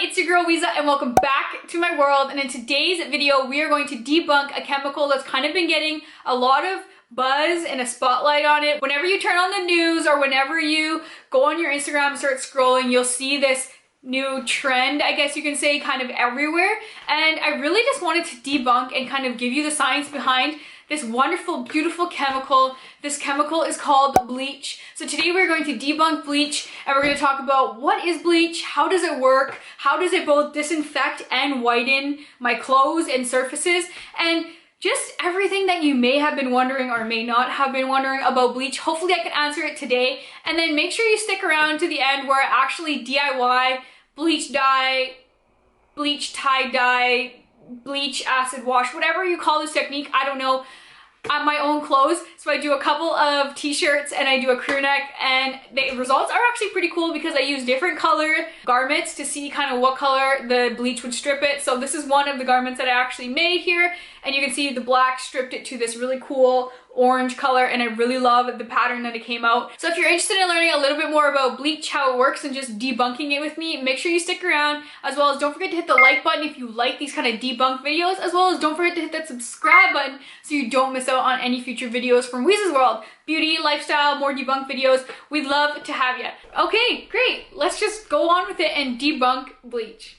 it's your girl Weeza and welcome back to my world. And in today's video, we are going to debunk a chemical that's kind of been getting a lot of buzz and a spotlight on it. Whenever you turn on the news or whenever you go on your Instagram and start scrolling, you'll see this new trend, I guess you can say, kind of everywhere. And I really just wanted to debunk and kind of give you the science behind this wonderful, beautiful chemical. This chemical is called bleach. So today we're going to debunk bleach and we're going to talk about what is bleach, how does it work, how does it both disinfect and whiten my clothes and surfaces, and just everything that you may have been wondering or may not have been wondering about bleach. Hopefully I can answer it today. And then make sure you stick around to the end where I actually DIY bleach dye, bleach tie dye, bleach acid wash, whatever you call this technique, I don't know, on my own clothes. So I do a couple of t-shirts and I do a crew neck, and the results are actually pretty cool because I use different color garments to see kind of what color the bleach would strip it. So this is one of the garments that I actually made here, and you can see the black stripped it to this really cool orange color, and I really love the pattern that it came out. So if you're interested in learning a little bit more about bleach, how it works, and just debunking it with me, make sure you stick around, as well as don't forget to hit the like button if you like these kind of debunk videos, as well as don't forget to hit that subscribe button so you don't miss out on any future videos from Weeza's World. Beauty, lifestyle, more debunk videos. We'd love to have you. Okay, great. Let's just go on with it and debunk bleach.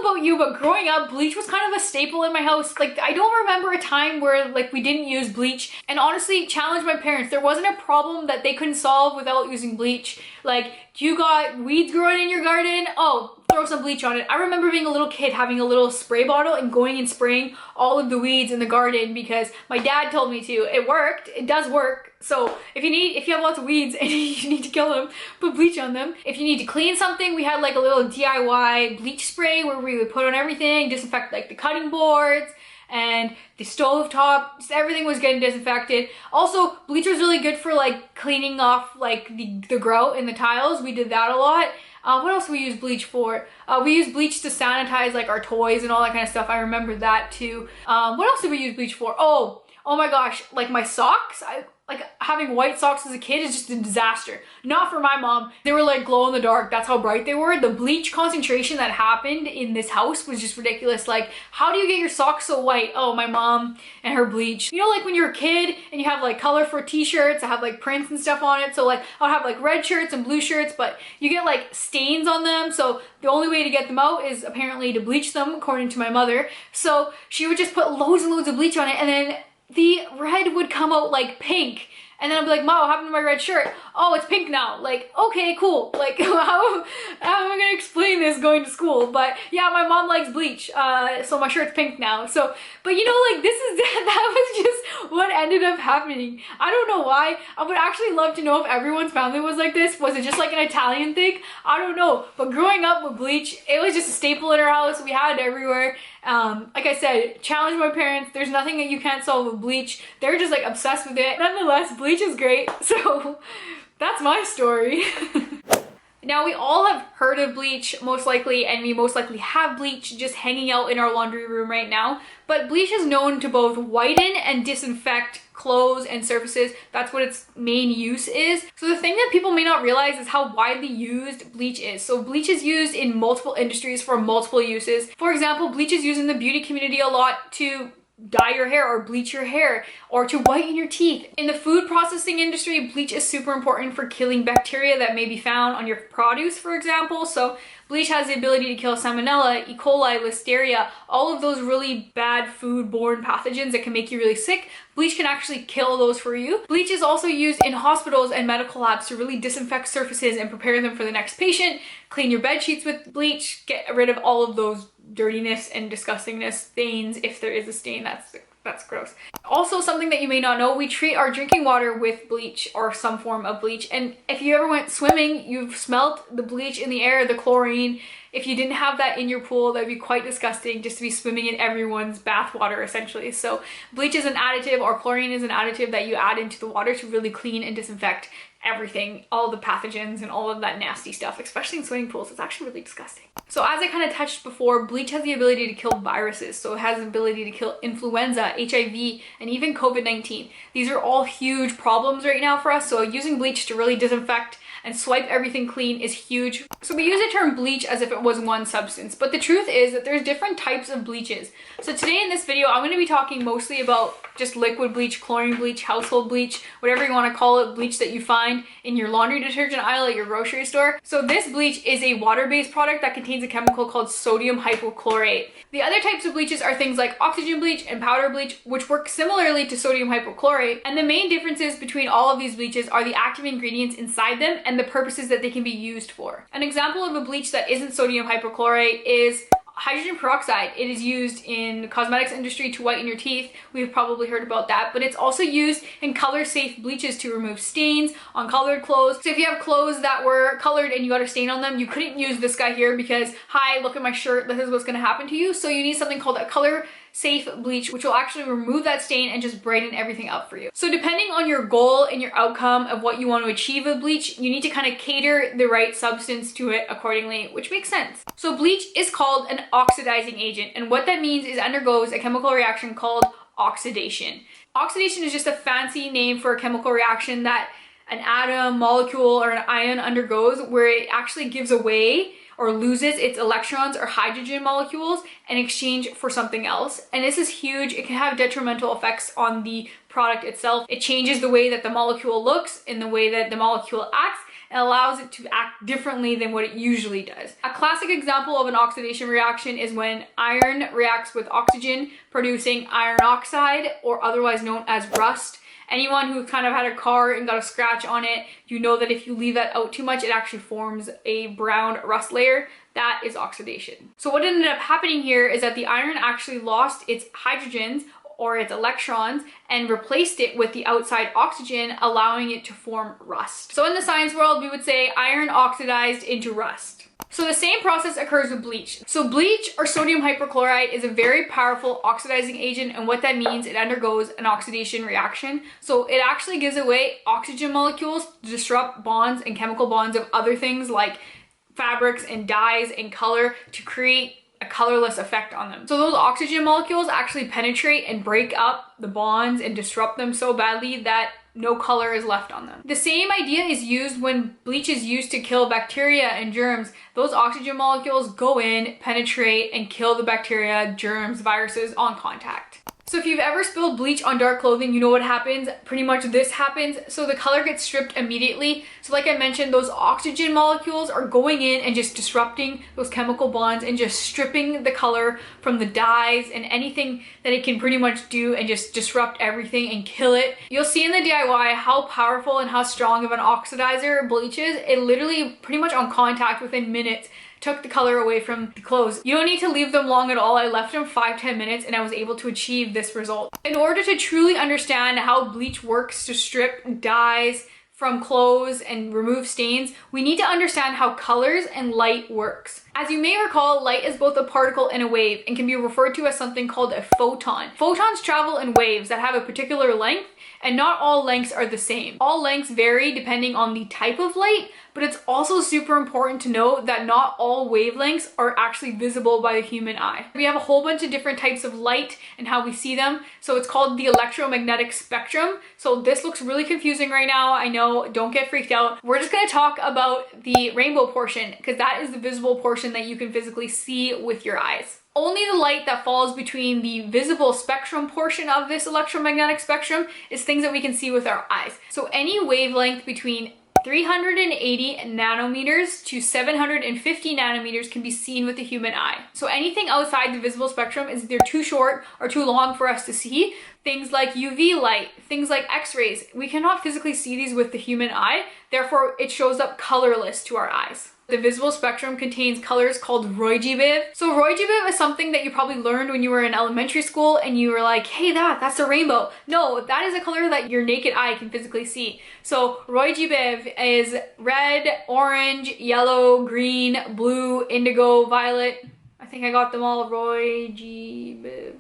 About you, but growing up, bleach was kind of a staple in my house. Like, I don't remember a time where like we didn't use bleach, and honestly challenged my parents. There wasn't a problem that they couldn't solve without using bleach. Like, you got weeds growing in your garden, oh, throw some bleach on it. I remember being a little kid having a little spray bottle and going and spraying all of the weeds in the garden because my dad told me to. It worked. It does work. So if you have lots of weeds and you need to kill them, put bleach on them. If you need to clean something, we had like a little DIY bleach spray where we would put on everything, disinfect like the cutting boards and the stove top. Just everything was getting disinfected. Also, bleach was really good for like cleaning off like the grout in the tiles. We did that a lot. What else do we use bleach for? We use bleach to sanitize like our toys and all that kind of stuff. I remember that too. What else did we use bleach for? Oh my gosh, like my socks. Like having white socks as a kid is just a disaster. Not for my mom. They were like glow in the dark. That's how bright they were. The bleach concentration that happened in this house was just ridiculous. Like, how do you get your socks so white? Oh, my mom and her bleach. You know, like when you're a kid and you have like colorful t-shirts, I have like prints and stuff on it. So like I'll have like red shirts and blue shirts, but you get like stains on them. So the only way to get them out is apparently to bleach them, according to my mother. So she would just put loads and loads of bleach on it, and then the red would come out like pink. And then I'd be like, Mom, what happened to my red shirt? Oh, it's pink now. Like, okay, cool. Like, how am I gonna explain this going to school? But yeah, my mom likes bleach, so my shirt's pink now. So, but you know, like, that was just what ended up happening. I don't know why. I would actually love to know if everyone's family was like this. Was it just like an Italian thing? I don't know. But growing up with bleach, it was just a staple in our house. We had it everywhere. Like I said, challenge my parents. There's nothing that you can't solve with bleach. They're just like obsessed with it. Nonetheless, bleach is great. So that's my story. Now, we all have heard of bleach, most likely, and we most likely have bleach just hanging out in our laundry room right now. But bleach is known to both whiten and disinfect clothes and surfaces. That's what its main use is. So the thing that people may not realize is how widely used bleach is. So bleach is used in multiple industries for multiple uses. For example, bleach is used in the beauty community a lot to dye your hair or bleach your hair or to whiten your teeth. In the food processing industry, bleach is super important for killing bacteria that may be found on your produce, for example. So bleach has the ability to kill salmonella, E. coli, listeria, all of those really bad food-borne pathogens that can make you really sick. Bleach can actually kill those for you. Bleach is also used in hospitals and medical labs to really disinfect surfaces and prepare them for the next patient. Clean your bed sheets with bleach, get rid of all of those dirtiness and disgustingness, stains. If there is a stain, that's gross. Also, something that you may not know, we treat our drinking water with bleach or some form of bleach. And if you ever went swimming, you've smelt the bleach in the air, the chlorine. If you didn't have that in your pool, that'd be quite disgusting just to be swimming in everyone's bath water essentially. So bleach is an additive, or chlorine is an additive that you add into the water to really clean and disinfect everything, all the pathogens and all of that nasty stuff, especially in swimming pools. It's actually really disgusting. So as I kind of touched before, bleach has the ability to kill viruses. So it has the ability to kill influenza, HIV, and even COVID-19. These are all huge problems right now for us. So using bleach to really disinfect and swipe everything clean is huge. So we use the term bleach as if it was one substance, but the truth is that there's different types of bleaches. So today in this video, I'm going to be talking mostly about just liquid bleach, chlorine bleach, household bleach, whatever you want to call it, bleach that you find in your laundry detergent aisle at your grocery store. So this bleach is a water-based product that contains a chemical called sodium hypochlorite. The other types of bleaches are things like oxygen bleach and powder bleach, which work similarly to sodium hypochlorite. And the main differences between all of these bleaches are the active ingredients inside them and the purposes that they can be used for. An example of a bleach that isn't sodium hypochlorite is hydrogen peroxide. It is used in the cosmetics industry to whiten your teeth. We've probably heard about that, but it's also used in color safe bleaches to remove stains on colored clothes. So if you have clothes that were colored and you got a stain on them, you couldn't use this guy here because, hi, look at my shirt, this is what's gonna happen to you. So you need something called a color safe bleach, which will actually remove that stain and just brighten everything up for you. So depending on your goal and your outcome of what you want to achieve with bleach, you need to kind of cater the right substance to it accordingly, which makes sense. So bleach is called an oxidizing agent, and what that means is it undergoes a chemical reaction called oxidation. Oxidation is just a fancy name for a chemical reaction that an atom, molecule, or an ion undergoes where it actually gives away or loses its electrons or hydrogen molecules in exchange for something else. And this is huge. It can have detrimental effects on the product itself. It changes the way that the molecule looks and the way that the molecule acts, and allows it to act differently than what it usually does. A classic example of an oxidation reaction is when iron reacts with oxygen, producing iron oxide, or otherwise known as rust. Anyone who kind of had a car and got a scratch on it, you know that if you leave that out too much, it actually forms a brown rust layer. That is oxidation. So what ended up happening here is that the iron actually lost its hydrogens or its electrons and replaced it with the outside oxygen, allowing it to form rust. So in the science world, we would say iron oxidized into rust. So the same process occurs with bleach. So bleach, or sodium hypochlorite, is a very powerful oxidizing agent, and what that means, it undergoes an oxidation reaction. So it actually gives away oxygen molecules to disrupt bonds and chemical bonds of other things like fabrics and dyes and color to create a colorless effect on them. So those oxygen molecules actually penetrate and break up the bonds and disrupt them so badly that no color is left on them. The same idea is used when bleach is used to kill bacteria and germs. Those oxygen molecules go in, penetrate, and kill the bacteria, germs, viruses on contact. So if you've ever spilled bleach on dark clothing, you know what happens. Pretty much this happens. So the color gets stripped immediately. So like I mentioned, those oxygen molecules are going in and just disrupting those chemical bonds and just stripping the color from the dyes and anything that it can pretty much do, and just disrupt everything and kill it. You'll see in the DIY how powerful and how strong of an oxidizer bleach is. It literally pretty much on contact within minutes took the color away from the clothes. You don't need to leave them long at all. I left them 5-10 minutes and I was able to achieve this result. In order to truly understand how bleach works to strip dyes from clothes and remove stains, we need to understand how colors and light works. As you may recall, light is both a particle and a wave and can be referred to as something called a photon. Photons travel in waves that have a particular length, and not all lengths are the same. All lengths vary depending on the type of light, but it's also super important to note that not all wavelengths are actually visible by the human eye. We have a whole bunch of different types of light and how we see them. So it's called the electromagnetic spectrum. So this looks really confusing right now. I know, don't get freaked out. We're just gonna talk about the rainbow portion because that is the visible portion that you can physically see with your eyes. Only the light that falls between the visible spectrum portion of this electromagnetic spectrum is things that we can see with our eyes. So any wavelength between 380 nanometers to 750 nanometers can be seen with the human eye. So anything outside the visible spectrum is either too short or too long for us to see. Things like UV light, things like X-rays, we cannot physically see these with the human eye, therefore it shows up colorless to our eyes. The visible spectrum contains colors called RGB. So RGB is something that you probably learned when you were in elementary school and you were like, hey, that's a rainbow. No, that is a color that your naked eye can physically see. So RGB is red, orange, yellow, green, blue, indigo, violet. I think I got them all. RGB.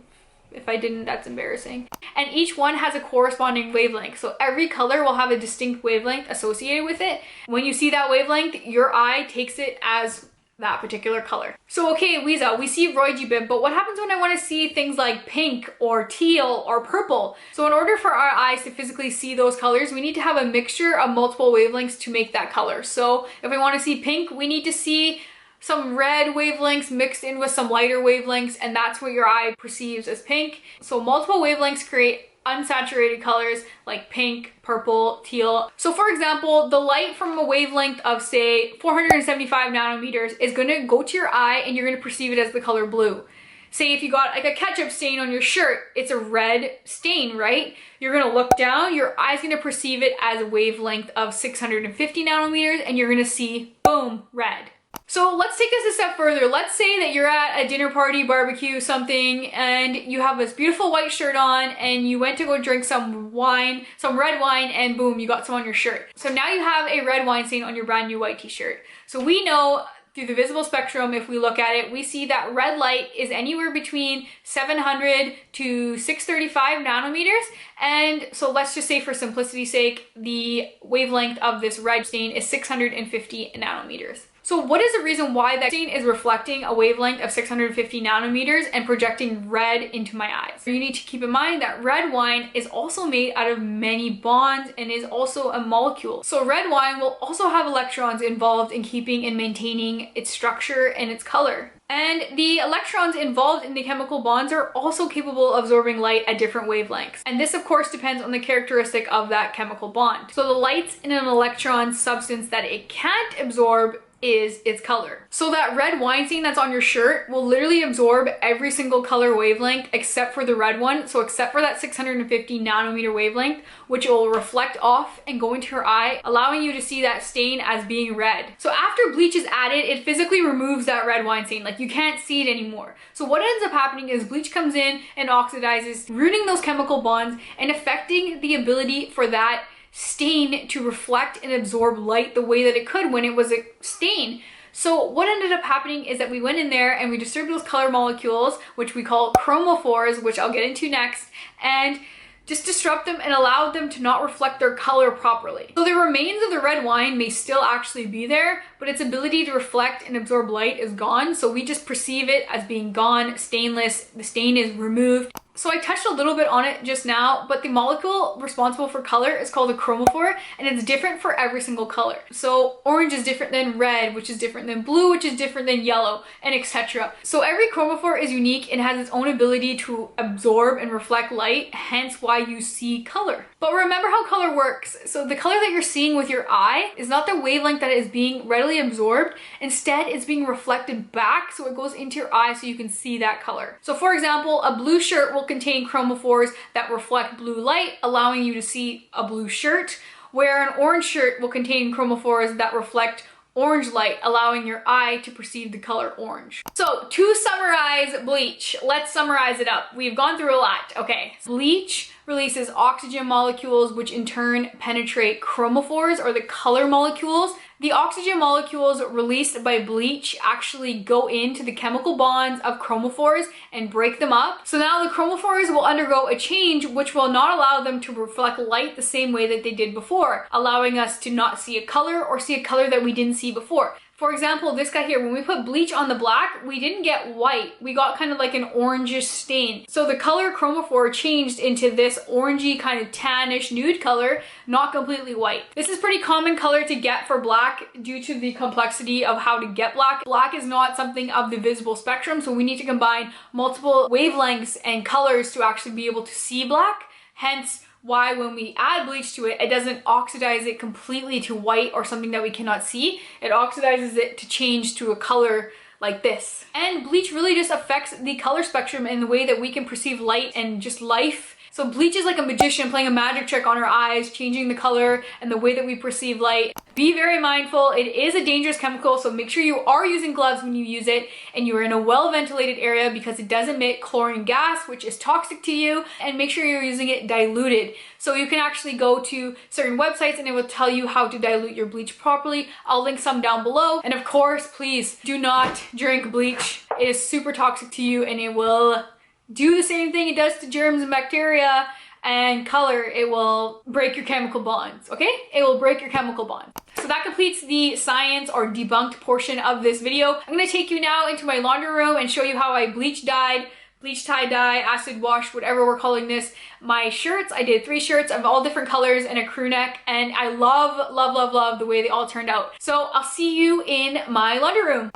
If I didn't, that's embarrassing. And each one has a corresponding wavelength. So every color will have a distinct wavelength associated with it. When you see that wavelength, your eye takes it as that particular color. So okay, Weeza, we see RGB, but what happens when I want to see things like pink or teal or purple? So in order for our eyes to physically see those colors, we need to have a mixture of multiple wavelengths to make that color. So if we want to see pink, we need to see some red wavelengths mixed in with some lighter wavelengths, and that's what your eye perceives as pink. So multiple wavelengths create unsaturated colors like pink, purple, teal. So for example, the light from a wavelength of say 475 nanometers is going to go to your eye and you're going to perceive it as the color blue. Say if you got like a ketchup stain on your shirt, it's a red stain, right? You're gonna look down, your eye's gonna perceive it as a wavelength of 650 nanometers and you're gonna see, boom, red. So let's take this a step further. Let's say that you're at a dinner party, barbecue, something, and you have this beautiful white shirt on and you went to go drink some wine, some red wine, and boom, you got some on your shirt. So now you have a red wine stain on your brand new white t-shirt. So we know through the visible spectrum, if we look at it, we see that red light is anywhere between 700 to 635 nanometers. And so let's just say for simplicity's sake, the wavelength of this red stain is 650 nanometers. So what is the reason why that stain is reflecting a wavelength of 650 nanometers and projecting red into my eyes? You need to keep in mind that red wine is also made out of many bonds and is also a molecule. So red wine will also have electrons involved in keeping and maintaining its structure and its color. And the electrons involved in the chemical bonds are also capable of absorbing light at different wavelengths. And this of course depends on the characteristic of that chemical bond. So the light in an electron substance that it can't absorb is its color. So that red wine stain that's on your shirt will literally absorb every single color wavelength except for the red one. So except for that 650 nanometer wavelength, which will reflect off and go into your eye, allowing you to see that stain as being red. So after bleach is added, it physically removes that red wine stain. Like you can't see it anymore. So what ends up happening is bleach comes in and oxidizes, ruining those chemical bonds and affecting the ability for that stain to reflect and absorb light the way that it could when it was a stain. So what ended up happening is that we went in there and we disturbed those color molecules, which we call chromophores, which I'll get into next, and just disrupt them and allowed them to not reflect their color properly. So the remains of the red wine may still actually be there, but its ability to reflect and absorb light is gone. So we just perceive it as being gone, stainless, the stain is removed. So I touched a little bit on it just now, but the molecule responsible for color is called a chromophore, and it's different for every single color. So orange is different than red, which is different than blue, which is different than yellow, and etc. So every chromophore is unique and has its own ability to absorb and reflect light, hence why you see color. But remember how color works. So the color that you're seeing with your eye is not the wavelength that is being readily absorbed. Instead, it's being reflected back, so it goes into your eye so you can see that color. So for example, a blue shirt will contain chromophores that reflect blue light, allowing you to see a blue shirt, where an orange shirt will contain chromophores that reflect orange light, allowing your eye to perceive the color orange. So to summarize bleach, let's summarize it up. We've gone through a lot. Okay, bleach releases oxygen molecules, which in turn penetrate chromophores, or the color molecules. The oxygen molecules released by bleach actually go into the chemical bonds of chromophores and break them up. So now the chromophores will undergo a change which will not allow them to reflect light the same way that they did before, allowing us to not see a color or see a color that we didn't see before. For example, this guy here, when we put bleach on the black, we didn't get white. We got kind of like an orangish stain. So the color chromophore changed into this orangey kind of tannish nude color, not completely white. This is pretty common color to get for black due to the complexity of how to get black. Black is not something of the visible spectrum, so we need to combine multiple wavelengths and colors to actually be able to see black. Hence, why when we add bleach to it, it doesn't oxidize it completely to white or something that we cannot see. It oxidizes it to change to a color like this. And bleach really just affects the color spectrum in the way that we can perceive light and just life So bleach is like a magician playing a magic trick on our eyes, changing the color and the way that we perceive light. Be very mindful. It is a dangerous chemical, so make sure you are using gloves when you use it and you are in a well-ventilated area because it does emit chlorine gas, which is toxic to you, and make sure you're using it diluted. So you can actually go to certain websites and it will tell you how to dilute your bleach properly. I'll link some down below. And of course, please do not drink bleach. It is super toxic to you and it will do the same thing it does to germs and bacteria and color. It will break your chemical bonds, okay? It will break your chemical bond. So that completes the science or debunked portion of this video. I'm gonna take you now into my laundry room and show you how I bleach dyed, bleach tie dye, acid wash, whatever we're calling this, my shirts. I did 3 shirts of all different colors and a crew neck, and I love the way they all turned out. So I'll see you in my laundry room.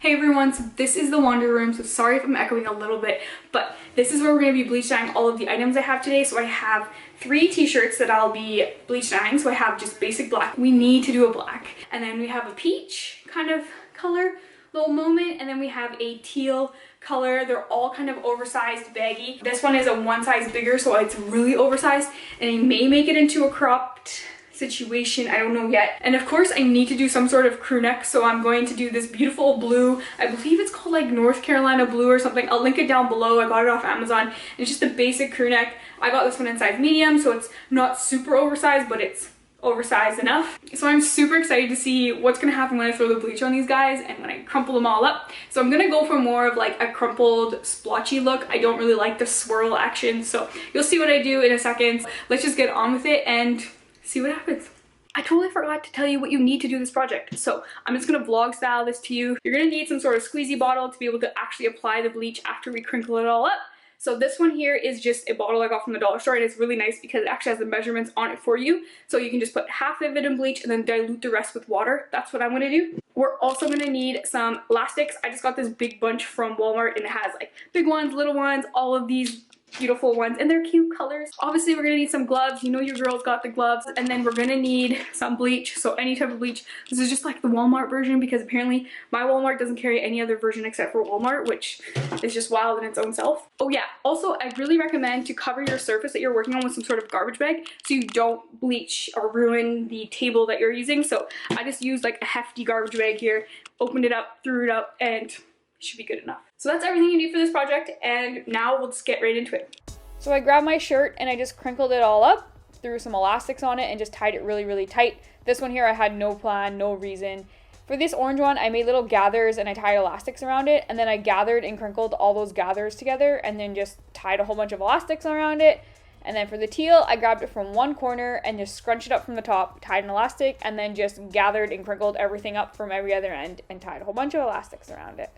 Hey everyone, so this is the laundry room, so sorry if I'm echoing a little bit, but this is where we're going to be bleach dyeing all of the items I have today. So I have 3 t-shirts that I'll be bleach dyeing, so I have just basic black. We need to do a black. And then we have a peach kind of color, little moment, and then we have a teal color. They're all kind of oversized, baggy. This one is a 1 size bigger, so it's really oversized, and I may make it into a cropped situation, I don't know yet. And of course I need to do some sort of crew neck, so I'm going to do this beautiful blue. I believe it's called like North Carolina blue or something. I'll link it down below. I got it off Amazon. It's just a basic crew neck. I got this one in size medium, so it's not super oversized, but it's oversized enough. So I'm super excited to see what's gonna happen when I throw the bleach on these guys and when I crumple them all up. So I'm gonna go for more of like a crumpled splotchy look. I don't really like the swirl action, so you'll see what I do in a second. Let's just get on with it and see what happens. I totally forgot to tell you what you need to do this project. So I'm just gonna vlog style this to you. You're gonna need some sort of squeezy bottle to be able to actually apply the bleach after we crinkle it all up. So this one here is just a bottle I got from the dollar store, and it's really nice because it actually has the measurements on it for you. So you can just put half of it in bleach and then dilute the rest with water. That's what I'm gonna do. We're also gonna need some elastics. I just got this big bunch from Walmart and it has like big ones, little ones, all of these beautiful ones, and they're cute colors. Obviously we're gonna need some gloves. You know your girls got the gloves. And then we're gonna need some bleach, so any type of bleach. This is just like the Walmart version because apparently my Walmart doesn't carry any other version except for Walmart, which is just wild in its own self. Oh yeah, also I really recommend to cover your surface that you're working on with some sort of garbage bag so you don't bleach or ruin the table that you're using. So I just used like a hefty garbage bag here, opened it up, threw it up, and should be good enough. So that's everything you need for this project, and now we'll just get right into it. So I grabbed my shirt and I just crinkled it all up, threw some elastics on it, and just tied it really tight. This one here I had no plan, no reason. For this orange one, I made little gathers and I tied elastics around it, and then I gathered and crinkled all those gathers together and then just tied a whole bunch of elastics around it. And then for the teal, I grabbed it from one corner and just scrunched it up from the top, tied an elastic, and then just gathered and crinkled everything up from every other end and tied a whole bunch of elastics around it.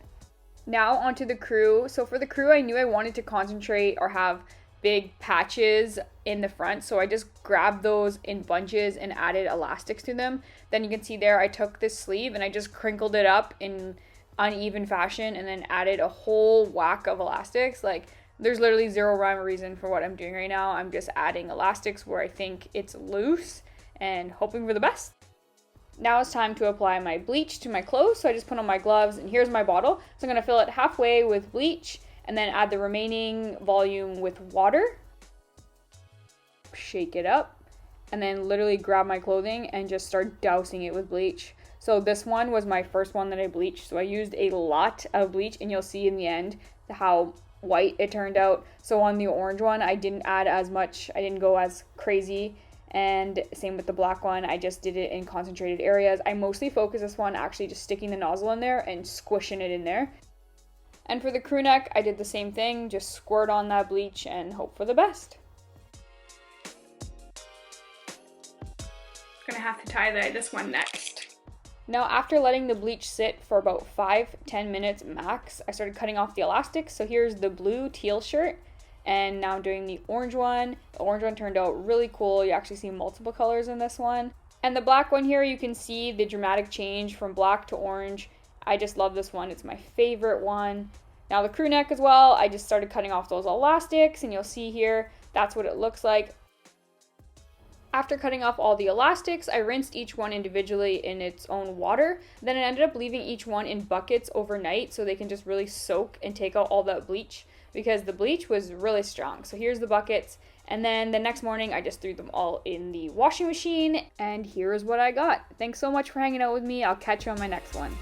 Now onto the crew. So for the crew, I knew I wanted to concentrate or have big patches in the front, so I just grabbed those in bunches and added elastics to them. Then you can see there I took this sleeve and I just crinkled it up in uneven fashion and then added a whole whack of elastics. Like there's literally zero rhyme or reason for what I'm doing right now. I'm just adding elastics where I think it's loose and hoping for the best. Now it's time to apply my bleach to my clothes, so I just put on my gloves, and here's my bottle. So I'm going to fill it halfway with bleach, and then add the remaining volume with water. Shake it up, and then literally grab my clothing and just start dousing it with bleach. So this one was my first one that I bleached, so I used a lot of bleach, and you'll see in the end how white it turned out. So on the orange one, I didn't add as much, I didn't go as crazy. And same with the black one, I just did it in concentrated areas. I mostly focus this one actually just sticking the nozzle in there and squishing it in there. And for the crew neck, I did the same thing, just squirt on that bleach and hope for the best. Gonna have to tie this one next. Now after letting the bleach sit for about 5-10 minutes max, I started cutting off the elastics. So here's the blue teal shirt. And now I'm doing the orange one. The orange one turned out really cool. You actually see multiple colors in this one. And the black one here, you can see the dramatic change from black to orange. I just love this one. It's my favorite one. Now the crew neck as well, I just started cutting off those elastics, and you'll see here, that's what it looks like. After cutting off all the elastics, I rinsed each one individually in its own water. Then I ended up leaving each one in buckets overnight so they can just really soak and take out all that bleach. because the bleach was really strong. So here's the buckets. And then the next morning, I just threw them all in the washing machine. And here's what I got. Thanks so much for hanging out with me. I'll catch you on my next one.